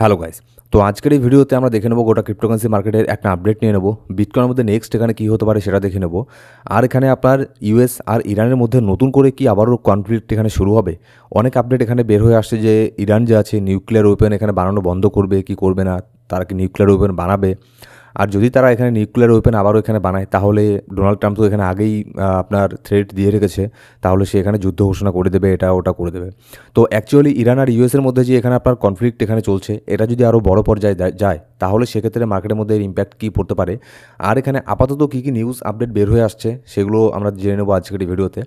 Hello guys. তো আজকের এই ভিডিওতে আমরা দেখে নেব গোটা ক্রিপ্টোকারেন্সি মার্কেটের একটা আপডেট নিয়ে নেব। বিটকয়েনের মধ্যে নেক্সট এখানে কী হতে পারে সেটা দেখে নেব। আর এখানে আপনার ইউএস আর ইরানের মধ্যে নতুন করে কি আবারও কনফ্লিক্ট এখানে শুরু হবে। অনেক আপডেট এখানে বের হয়ে আসছে যে ইরান যে আছে নিউক্লিয়ার ওয়েপেন এখানে বানানো বন্ধ করবে কি করবে না, তারা কি নিউক্লিয়ার ওয়েপেন বানাবে। আর যদি তারা এখানে নিউক্লিয়ার ওয়েপেন আবারও এখানে বানায় তাহলে ডোনাল্ড ট্রাম্প তো এখানে আগেই আপনার থ্রেট দিয়ে রেখেছে, তাহলে সে এখানে যুদ্ধ ঘোষণা করে দেবে, এটা ওটা করে দেবে। তো অ্যাকচুয়ালি ইরান আর ইউএসের মধ্যে যে এখানে আপনার কনফ্লিক্ট এখানে চলছে, এটা যদি আরও বড় পর্যায়ে যায় তাহলে সেক্ষেত্রে মার্কেটের মধ্যে এর ইম্প্যাক্ট কী পড়তে পারে। আর এখানে আপাতত কী কী নিউজ আপডেট বের হয়ে আসছে সেগুলো আমরা জেনে নেবো আজকের এই ভিডিওতে।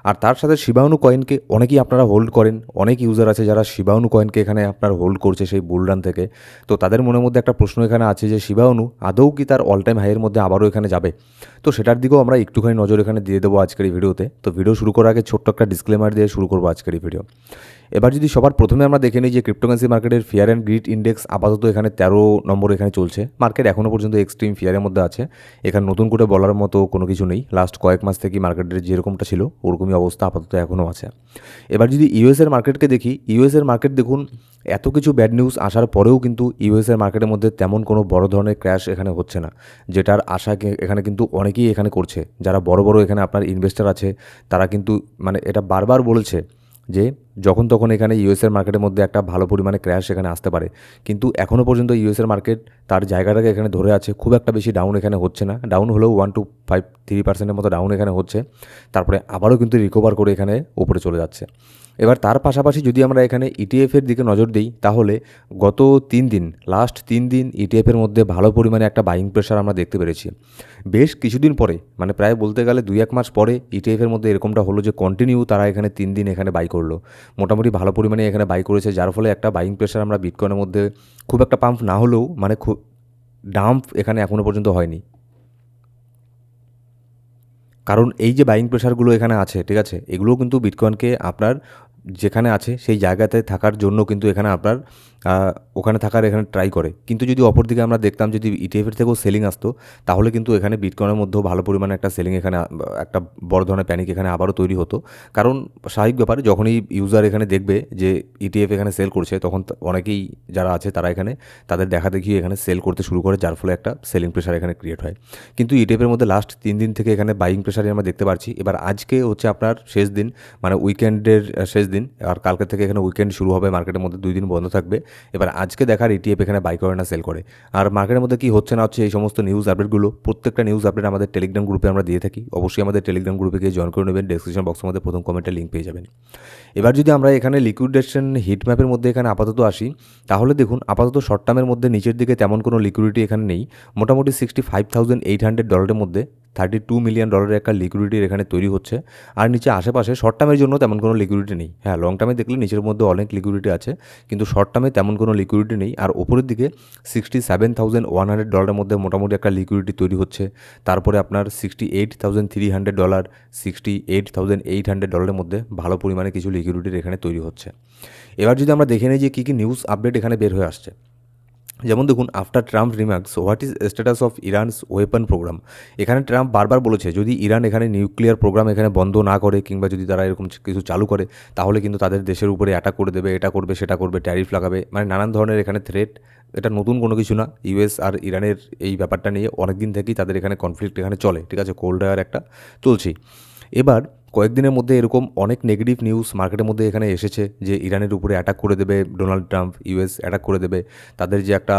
আর তার সাথে শিবাউনু কয়েনকে অনেকেই আপনারা হোল্ড করেন, অনেক ইউজার আছে যারা শিবাউনু কয়েনকে এখানে আপনার হোল্ড করছে সেই বুলরান থেকে। তো তাদের মনের মধ্যে একটা প্রশ্ন এখানে আছে যে শিবাউনু আদৌ কি তার অল টাইম হাইয়ের মধ্যে আবারও এখানে যাবে। তো সেটার দিকেও আমরা একটুখানি নজর এখানে দিয়ে দেবো আজকের এই ভিডিওতে। তো ভিডিও শুরু করার আগে ছোট্ট একটা ডিসক্লেমার দিয়ে শুরু করবো আজকের এই ভিডিও। এবার যদি সবার প্রথমে আমরা দেখে নিই যে ক্রিপ্টোকারেন্সি মার্কেটের ফিয়ার অ্যান্ড গ্রিড ইন্ডেক্স আপাতত এখানে 13 নম্বর এখানে চলছে। মার্কেট এখনও পর্যন্ত এক্সট্রিম ফিয়ারের মধ্যে আছে। এখানে নতুন করে বলার মতো কোনো কিছু নেই। লাস্ট কয়েক মাস থেকে মার্কেটের যেরকমটা ছিল ওরকমই অবস্থা আপাতত এখনও আছে। এবার যদি ইউএসের মার্কেটকে দেখি, ইউএসের মার্কেট দেখুন এত কিছু ব্যাড নিউজ আসার পরেও কিন্তু ইউএসের মার্কেটের মধ্যে তেমন কোনো বড় ধরনের ক্র্যাশ এখানে হচ্ছে না, যেটার আশা এখানে কিন্তু অনেকেই এখানে করছে। যারা বড় বড় এখানে আপনার ইনভেস্টর আছে তারা কিন্তু মানে এটা বারবার বলেছে যে যখন তখন এখানে ইউএসের মার্কেটের মধ্যে একটা ভালো পরিমাণে ক্র্যাশ এখানে আসতে পারে। কিন্তু এখনও পর্যন্ত ইউএসের মার্কেট তার জায়গাটাকে এখানে ধরে আছে, খুব একটা বেশি ডাউন এখানে হচ্ছে না। ডাউন হলেও 1-5-3% মতো ডাউন এখানে হচ্ছে, তারপরে আবারও কিন্তু রিকভার করে এখানে উপরে চলে যাচ্ছে। এবার তার পাশাপাশি যদি আমরা এখানে ইটিএফের দিকে নজর দিই তাহলে গত লাস্ট 3 দিন ইটিএফের মধ্যে ভালো পরিমাণে একটা বাইং প্রেশার আমরা দেখতে পেরেছি। বেশ কিছুদিন পরে মানে প্রায় বলতে গেলে 2-1 মাস পরে ইটিএফের মধ্যে এরকমটা হলো যে কন্টিনিউ তারা এখানে 3 দিন এখানে বাই করলো, মোটামুটি ভালো পরিমাণে এখানে বাই করেছে, যার ফলে একটা বাইং প্রেশার আমরা বিটকয়েনের মধ্যে খুব একটা পাম্প না হলেও মানে খুব ডাম্প এখানে এখনও পর্যন্ত হয়নি। কারণ এই যে বাইং প্রেশারগুলো এখানে আছে, ঠিক আছে, এগুলোও কিন্তু বিটকয়েনকে আপনার যেখানে আছে সেই জায়গাতে থাকার জন্য কিন্তু এখানে আপনার ওখানে থাকার এখানে ট্রাই করে। কিন্তু যদি অপরদিকে আমরা দেখতাম যদি ইটিএফের থেকেও সেলিং আসতো তাহলে কিন্তু এখানে বিটকয়েনের মধ্যেও ভালো পরিমাণে একটা সেলিং এখানে একটা বড় ধরনের প্যানিক এখানে আবারও তৈরি হতো। কারণ স্বাভাবিক ব্যাপারে যখনই ইউজার এখানে দেখবে যে ইটিএফ এখানে সেল করছে তখন অনেকেই যারা আছে তারা এখানে তাদের দেখা দেখি এখানে সেল করতে শুরু করে, যার ফলে একটা সেলিং প্রেশার এখানে ক্রিয়েট হয়। কিন্তু ইটিএফের মধ্যে লাস্ট 3 দিন থেকে এখানে বাইং প্রেশারই আমরা দেখতে পাচ্ছি। এবার আজকে হচ্ছে আপনার শেষ দিন, মানে উইকেন্ডের শেষ দিন, আর কালকে থেকে এখানে উইকেন্ড শুরু হবে, মার্কেটের মধ্যে 2 দিন বন্ধ থাকবে। এবার আজকে দেখার ইটিএফ এখানে বাই করে না সেল করে। আর মার্কেটের মধ্যে কী হচ্ছে না হচ্ছে এই সমস্ত নিউজ আপডেটগুলো প্রত্যেকটা নিউজ আপডেট আমাদের টেলিগ্রাম গ্রুপে আমরা দিয়ে থাকি। অবশ্যই আমাদের টেলিগ্রাম গ্রুপে গিয়ে জয়েন করে নেবেন, ডেসক্রিপশন বক্সের মধ্যে প্রথম কমেন্টে লিঙ্ক পেয়ে যাবেন। এবার যদি আমরা এখানে লিকুইডেশন হিট ম্যাপের মধ্যে এখানে আপাতত আসি তাহলে দেখুন আপাতত শর্ট টার্মের মধ্যে নিচের দিকে তেমন কোনো লিকুইডিটি এখানে নেই। মোটামুটি $65,800 মধ্যে $32 মিলিয়ন একটা লিকুইডিটির এখানে তৈরি হচ্ছে। আর নিচে আশেপাশে শর্ট টার্মের জন্য তেমন কোনো লিকুইডিটি নেই। হ্যাঁ, লং টার্মে দেখলে নিচের মধ্যে অনেক লিকুইডিটি আছে, কিন্তু শর্ট টার্মে তেমন কোনো লিকুইডিটি নেই। আর ওপরের দিকে $67,100 মধ্যে মোটামুটি একটা লিকুইডিটি তৈরি হচ্ছে। তারপরে আপনার $68,300, $68,800 মধ্যে ভালো পরিমাণে কিছু লিকুইডিটির এখানে তৈরি হচ্ছে। এবার যদি আমরা দেখে নিই যে কী কী নিউজ আপডেট এখানে বের হয়ে আসছে, যেমন দেখুন after Trump remarks what is status of Iran's weapon programme. এখানে ট্রাম্প বারবার বলেছে যদি ইরান এখানে নিউক্লিয়ার প্রোগ্রাম এখানে বন্ধ না করে কিংবা যদি তারা এরকম কিছু চালু করে তাহলে কিন্তু তাদের দেশের উপরে অ্যাটাক করে দেবে, এটা করবে সেটা করবে, ট্যারিফ লাগাবে, মানে নানান ধরনের এখানে থ্রেট। এটা নতুন কোনো কিছু না, ইউএস আর ইরানের এই ব্যাপারটা নিয়ে অনেক দিন থেকেই তাদের এখানে কনফ্লিক্ট এখানে চলে, ঠিক আছে, কোল্ড ওয়ার একটা চলছেই। এবার কয়েকদিনের মধ্যে এরকম অনেক নেগেটিভ নিউজ মার্কেটের মধ্যে এখানে এসেছে যে ইরানের উপরে অ্যাটাক করে দেবে ডোনাল্ড ট্রাম্প, ইউএস অ্যাটাক করে দেবে। তাদের যে একটা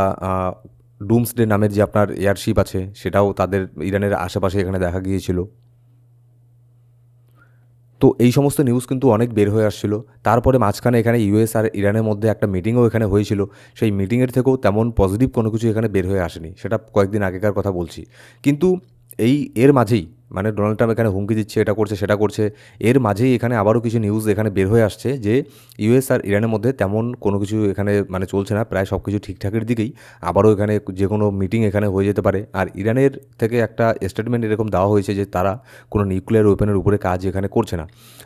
ডুমসডে নামের যে আপনার এয়ারশিপ আছে সেটাও তাদের ইরানের আশেপাশে এখানে দেখা গিয়েছিল। তো এই সমস্ত নিউজ কিন্তু অনেক বের হয়ে আসছিল। তারপরে মাঝখানে এখানে ইউএস আর ইরানের মধ্যে একটা মিটিংও এখানে হয়েছিল। সেই মিটিংয়ের থেকেও তেমন পজিটিভ কোনো কিছু এখানে বের হয়ে আসেনি, সেটা কয়েকদিন আগেকার কথা বলছি। কিন্তু এর মাঝেই মানে ডোনাল্ড ট্রাম্প এখানে হুমকি দিচ্ছে, এটা করছে সেটা করছে, এর মাঝেই এখানে আবারও কিছু নিউজ এখানে বের হয়ে আসছে যে ইউএস আর ইরানের মধ্যে তেমন কোনো কিছু এখানে মানে চলছে না, প্রায় সব কিছু ঠিকঠাকের দিকেই। আবারও এখানে যে কোনো মিটিং এখানে হয়ে যেতে পারে। আর ইরানের থেকে একটা স্টেটমেন্ট এরকম দেওয়া হয়েছে যে তারা কোনো নিউক্লিয়ার ওয়েপেনের উপরে কাজ এখানে করছে না।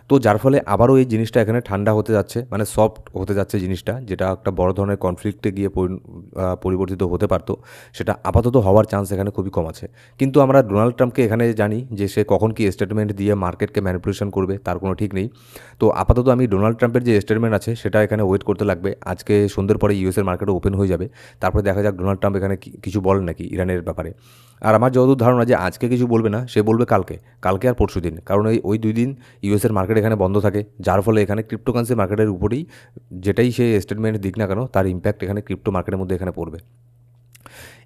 তো যার ফলে আবারও এই জিনিসটা এখানে ঠান্ডা হতে যাচ্ছে, মানে সফট হতে যাচ্ছে জিনিসটা, যেটা একটা বড় ধরনের কনফ্লিক্টে গিয়ে পরিবর্তিত হতে পারতো, সেটা আপাতত হওয়ার চান্স এখানে খুবই কম আছে। কিন্তু আমরা ডোনাল্ড ট্রাম্পকে এখানে জানি যে সে কখন কি স্টেটমেন্ট দিয়ে মার্কেটকে ম্যানিপুলেশন করবে তার কোনো ঠিক নেই। তো আপাতত আমি ডোনাল্ড ট্রাম্পের যে স্টেটমেন্ট আছে সেটা এখানে ওয়েট করতে লাগবে। আজকে সন্ধ্যের পরে ইউএসের মার্কেটে ওপেন হয়ে যাবে, তারপরে দেখা যাক ডোনাল্ড ট্রাম্প এখানে কিছু বলেন নাকি ইরানের ব্যাপারে। আর আমার যতদূর ধারণা যে আজকে কিছু বলবে না, সে বলবে কালকে আর পরশু দিন, কারণ ওই 2 দিন ইউএসের মার্কেট এখানে বন্ধ থাকে, যার ফলে এখানে ক্রিপ্টোকারেন্সি মার্কেটের উপরেই যেটাই সে স্টেটমেন্ট দিক না কেন তার ইম্প্যাক্ট এখানে ক্রিপ্টো মার্কেটের মধ্যে এখানে পড়বে।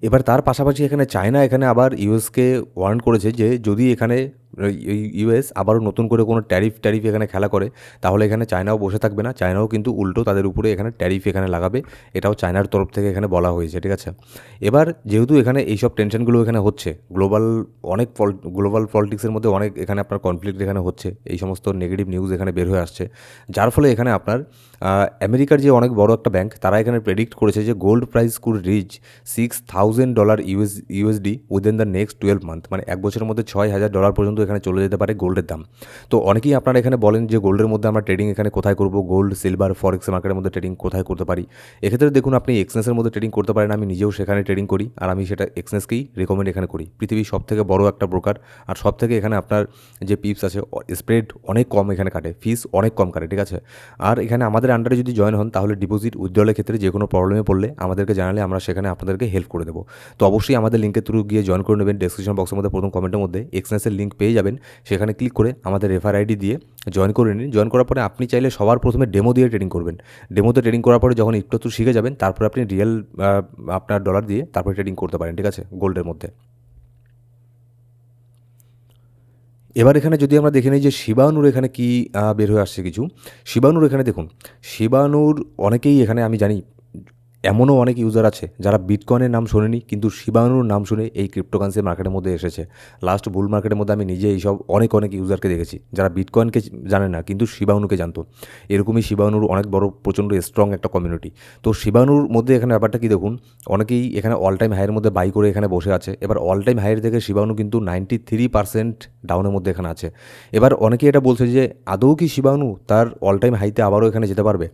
এবার তার পাশাপাশি এখানে চায়না এখানে আবার ইউএসকে ওয়ার্ন করেছে যে যদি এখানে ইউএস আবারও নতুন করে কোনো ট্যারিফ এখানে খেলা করে, তাহলে এখানে চায়নাও বসে থাকবে না, চায়নাও কিন্তু উল্টো তাদের উপরে এখানে ট্যারিফ এখানে লাগাবে, এটাও চায়নার তরফ থেকে এখানে বলা হয়েছে, ঠিক আছে। এবার যেহেতু এখানে এইসব টেনশনগুলো এখানে হচ্ছে, গ্লোবাল পলিটিক্সের মধ্যে অনেক এখানে আপনার কনফ্লিক্ট এখানে হচ্ছে, এই সমস্ত নেগেটিভ নিউজ এখানে বের হয়ে আসছে, যার ফলে এখানে আপনার আমেরিকার যে অনেক বড় একটা ব্যাংক তারা এখানে প্রেডিক্ট করেছে যে gold price could rich $6,000 USD within the next 12 month, মানে এক বছরের মধ্যে $6,000 পর্যন্ত এখানে চলে যেতে পারে গোল্ডের দাম। তো অনেকেই আপনারা এখানে বলেন যে গোল্ডের মধ্যে আমরা ট্রেডিং এখানে কোথায় করব, গোল্ড সিলভার ফরেক্স মার্কেটের মধ্যে ট্রেডিং কোথায় করতে পারি। এক্ষেত্রে দেখুন আপনি এক্সচেঞ্জের মধ্যে ট্রেডিং করতে পারেন, আমি নিজেও সেখানে ট্রেডিং করি, আর আমি সেটা এক্সচেঞ্জকেই রেকমেন্ড এখানে করি। পৃথিবীর সবথেকে বড় একটা ব্রোকার, আর সবথেকে এখানে আপনার যে পিপস আছে স্প্রেড অনেক কম এখানে কাটে, ফিস অনেক কম কাটে, ঠিক আছে। আর এখানে আমাদের আন্ডারে যদি জয়েন হন তাহলে ডিপোজিট উইথড্রলের ক্ষেত্রে যে কোনো প্রবলেমে পড়লে আমাদেরকে জানালে আমরা সেখানে আপনাদেরকে হেল্প করে দেবো। তো অবশ্যই আমাদের লিঙ্কের থ্রু গিয়ে জয়েন করে নেবেন, ডেসক্রিপশন বক্সের মধ্যে প্রথম কমেন্টের মধ্যে এক্সচেঞ্জের লিঙ্ক পেয়ে যাবেন, সেখানে ক্লিক করে আমাদের রেফার আইডি দিয়ে জয়েন করে নিন। জয়েন করার পরে আপনি চাইলে সবার প্রথমে ডেমো দিয়ে ট্রেডিং করবেন, ডেমোতে ট্রেডিং করার পরে যখন একটু শিখে যাবেন তারপরে আপনি রিয়েল আপনার ডলার দিয়ে তারপরে ট্রেডিং করতে পারেন, ঠিক আছে, গোল্ডের মধ্যে। এবার এখানে যদি আমরা দেখে নিই যে শিবানুর এখানে কি বের হয়ে আসছে কিছু। শিবানুর এখানে দেখুন, শিবানুর অনেকেই এখানে আমি জানি এমনও অনেক ইউজার আছে যারা বিটকয়েনের নাম শোনেনি কিন্তু শিবানুর নাম শুনে এই ক্রিপ্টোকারেন্সি মার্কেটের মধ্যে এসেছে। লাস্ট বুল মার্কেটের মধ্যে আমি নিজে এইসব অনেক ইউজারকে দেখেছি যারা বিটকয়েনকে জানে না কিন্তু শিবানুকে জানতো। এরকমই শিবানুর অনেক বড় প্রচণ্ড স্ট্রং একটা কমিউনিটি। তো শিবানুর মধ্যে এখানে ব্যাপারটা কি দেখুন, অনেকেই এখানে অল টাইম হাইয়ের মধ্যে বাই করে এখানে বসে আছে। এবার অল টাইম হাইয়ের থেকে শিবানু কিন্তু 93% ডাউনের মধ্যে এখানে আছে। এবার অনেকেই এটা বলছে যে আদৌ কি শিবানু তার অল টাইম হাইতে আবারও এখানে যেতে পারবে।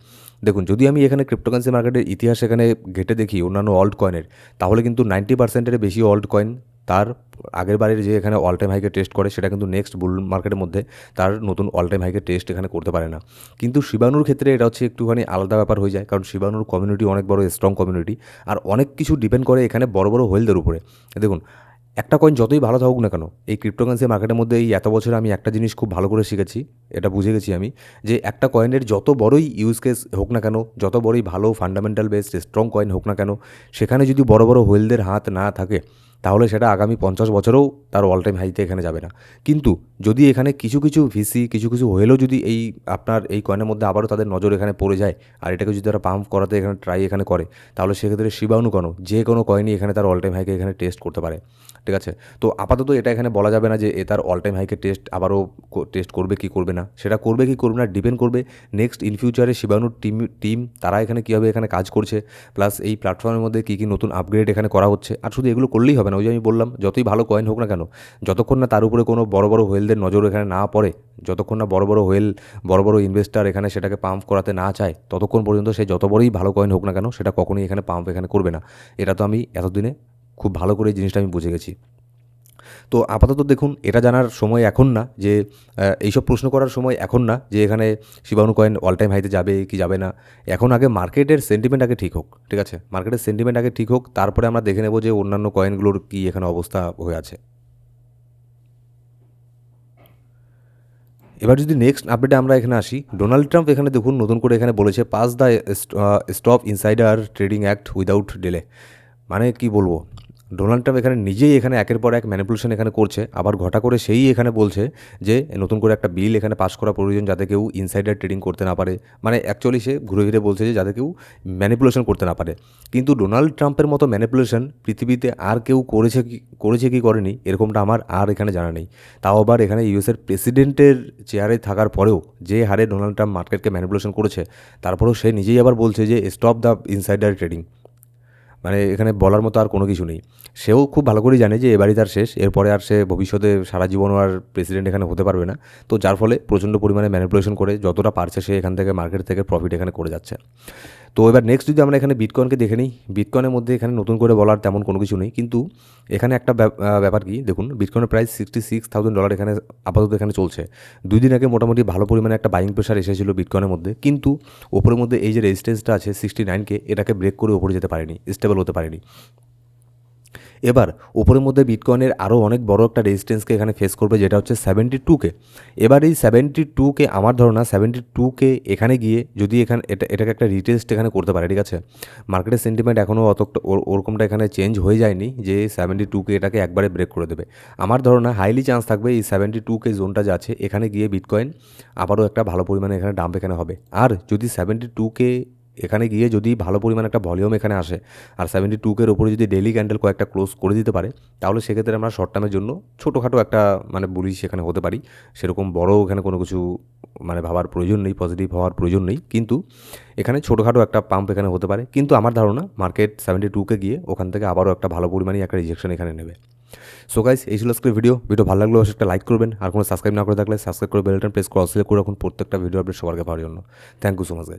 দেখুন, যদি আমি এখানে ক্রিপ্টোকারেন্সি মার্কেটের ইতিহাস এখানে ঘেটে দেখি অন্যান্য অল্ট কয়েনের, তাহলে কিন্তু 90%-এর বেশি অল্ট কয়েন তার আগের বারের যে এখানে অল টাইম হাইকে টেস্ট করে সেটা কিন্তু নেক্সট বুল মার্কেটের মধ্যে তার নতুন অল টাইম হাইকে টেস্ট এখানে করতে পারে না। কিন্তু শিবানুর ক্ষেত্রে এটা হচ্ছে একটুখানি আলাদা ব্যাপার হয়ে যায়, কারণ শিবানুর কমিউনিটি অনেক বড় স্ট্রং কমিউনিটি, আর অনেক কিছু ডিপেন্ড করে এখানে বড় হোয়েলদের উপরে। দেখুন, একটা কয়েন যতই ভালো থাকুক না কেন, এই ক্রিপ্টোকারেন্সি মার্কেটের মধ্যে এই এত বছরে আমি একটা জিনিস খুব ভালো করে শিখেছি, এটা বুঝে গেছি আমি, যে একটা কয়েনের যত বড়ই ইউজ কেস হোক না কেন, যত বড়ই ভালো ফান্ডামেন্টাল বেসড স্ট্রং কয়েন হোক না কেন, সেখানে যদি বড় হোয়েলদের হাত না থাকে তাহলে সেটা আগামী 50 বছরেও তার অল টাইম হাইতে এখানে যাবে না। কিন্তু যদি এখানে কিছু ভিসি কিছু হোয়েলও যদি এই আপনার এই কয়েনের মধ্যে আবারও তাদের নজর এখানে পড়ে যায় আর এটাকে যদি তারা পাম্প করাতে এখানে ট্রাই এখানে করে, তাহলে সেক্ষেত্রে শিবানু কেন যে কোনো কয়েনই এখানে তার অল টাইম হাইকে এখানে টেস্ট করতে পারে, ঠিক আছে। তো আপাতত এটা এখানে বলা যাবে না যে এ তার অল টাইম হাইকে আবারও টেস্ট করবে কি করবে না, সেটা করবে কি করবে না ডিপেন্ড করবে নেক্সট ইন ফিউচারে শিবানুর টিম তারা এখানে কীভাবে এখানে কাজ করছে, প্লাস এই প্ল্যাটফর্মের মধ্যে কী নতুন আপগ্রেড এখানে করা হচ্ছে। আর শুধু এগুলো করলেই হবে না, ওই যে আমি বললাম যতই ভালো কয়েন হোক না কেন, যতক্ষণ না তার উপরে কোনো বড় হোয়েলদের নজর এখানে না পড়ে, যতক্ষণ না বড় হোয়েল বড় ইনভেস্টার এখানে সেটাকে পাম্প করাতে না চায়, ততক্ষণ পর্যন্ত সে যত বড়ই ভালো কয়েন হোক না কেন সেটা কখনোই এখানে পাম্প এখানে করবে না। এটা তো আমি এতদিনে খুব ভালো করে এই জিনিসটা আমি বুঝে গেছি। তো আপাতত দেখুন, এটা জানার সময় এখন না, যে এইসব প্রশ্ন করার সময় এখন না যে এখানে শিবানু কয়েন অল টাইম হাইতে যাবে কি যাবে না। এখন আগে মার্কেটের সেন্টিমেন্ট আগে ঠিক হোক, ঠিক আছে, মার্কেটের সেন্টিমেন্ট আগে ঠিক হোক, তারপরে আমরা দেখে নেব যে অন্যান্য কয়েনগুলোর কী এখানে অবস্থা হয়ে আছে। এবার যদি নেক্সট আপডেটে আমরা এখানে আসি, ডোনাল্ড ট্রাম্প এখানে দেখুন নতুন করে এখানে বলেছে pass the stop insider trading act without delay. মানে কি বলবো, ডোনাল্ড ট্রাম্প এখানে নিজেই এখানে একের পর এক ম্যানিপুলেশন এখানে করছে, আবার ঘটা করে সেই এখানে বলছে যে নতুন করে একটা বিল এখানে পাস করা প্রয়োজন যাতে কেউ ইনসাইডার ট্রেডিং করতে না পারে। মানে অ্যাকচুয়ালি সে ঘুরে ফিরে বলছে যে যাতে কেউ ম্যানিপুলেশন করতে না পারে। কিন্তু ডোনাল্ড ট্রাম্পের মতো ম্যানিপুলেশন পৃথিবীতে আর কেউ করেছে কি করেনি এরকমটা আমার আর এখানে জানা নেই। তাও আবার এখানে ইউএসের প্রেসিডেন্টের চেয়ারে থাকার পরেও যে হারে ডোনাল্ড ট্রাম্প মার্কেটকে ম্যানিপুলেশন করেছে, তারপরেও সে নিজেই আবার বলছে যে স্টপ দ্য ইনসাইডার ট্রেডিং। মানে এখানে বলার মতো আর কোনো কিছু নেই। সেও খুব ভালো করেই জানে যে এবারই তার শেষ, এরপরে আর সে ভবিষ্যতে সারা জীবনও আর প্রেসিডেন্ট এখানে হতে পারবে না। তো যার ফলে প্রচণ্ড পরিমাণে ম্যানিপুলেশন করে যতটা পারছে সে এখান থেকে মার্কেট থেকে প্রফিট এখানে করে যাচ্ছে। তো এবার নেক্সট যদি আমরা এখানে বিটকয়েনকে দেখে নিই, বিটকয়েনের মধ্যে এখানে নতুন করে বলার তেমন কোনো কিছু নেই, কিন্তু এখানে একটা ব্যাপার কি দেখুন, বিটকয়েনের প্রাইস $66,000 এখানে আপাতত এখানে চলছে। 2 দিন আগে মোটামুটি ভালো পরিমাণে একটা বাইং প্রেশার এসেছিল বিটকয়েনের মধ্যে, কিন্তু ওপরের মধ্যে এই যে রেজিস্ট্যান্সটা আছে 69K, এটাকে ব্রেক করে ওপরে যেতে পারেনি, স্টেবল হতে পারেনি। এবার ওপরের মধ্যে বিটকয়েনের আরও অনেক বড় একটা রেজিস্ট্যান্সকে এখানে ফেস করবে, যেটা হচ্ছে 72K। এবার এই 72K, আমার ধারণা 72K এখানে গিয়ে যদি এটাকে একটা রিটেস্ট এখানে করতে পারে, ঠিক আছে। মার্কেটের সেন্টিমেন্ট এখনও ওরকমটা এখানে চেঞ্জ হয়ে যায়নি যে 72K এটাকে একবারে ব্রেক করে দেবে। আমার ধারণা হাইলি চান্স থাকবে এই 72K জোনটা যে আছে এখানে গিয়ে বিটকয়েন আবারও একটা ভালো পরিমাণে এখানে ডাম্প এখানে হবে। আর যদি 72K এখানে গিয়ে যদি ভালো পরিমাণে একটা ভলিউম এখানে আসে আর 72K ওপরে যদি ডেইলি ক্যান্ডেল কয়েকটা ক্লোজ করে দিতে পারে, তাহলে সেক্ষেত্রে আমরা শর্ট টার্মের জন্য ছোটোখাটো একটা মানে বুলিশ এখানে হতে পারি। সেরকম বড় এখানে কোনো কিছু মানে ভাবার প্রয়োজন নেই, পজিটিভ হওয়ার প্রয়োজন নেই, কিন্তু এখানে ছোটোখাটো একটা পাম্প এখানে হতে পারে। কিন্তু আমার ধারণা মার্কেট 72K গিয়ে ওখান থেকে আবারও একটা ভালো পরিমাণে একটা রিজেকশন এখানে নেবে। সো গাইস, এই ছিল আজকের ভিডিও ভালো লাগলে অবশ্যই একটা লাইক করবেন, আর কোনো সাবস্ক্রাইব না করে থাকলে সাবস্ক্রাইব করে বেলটা প্রেস করে অল সিলেক্ট করে রাখুন প্রত্যেকটা ভিডিও আপডেট সবার আগে পাওয়ার জন্য। Thank you so much guys.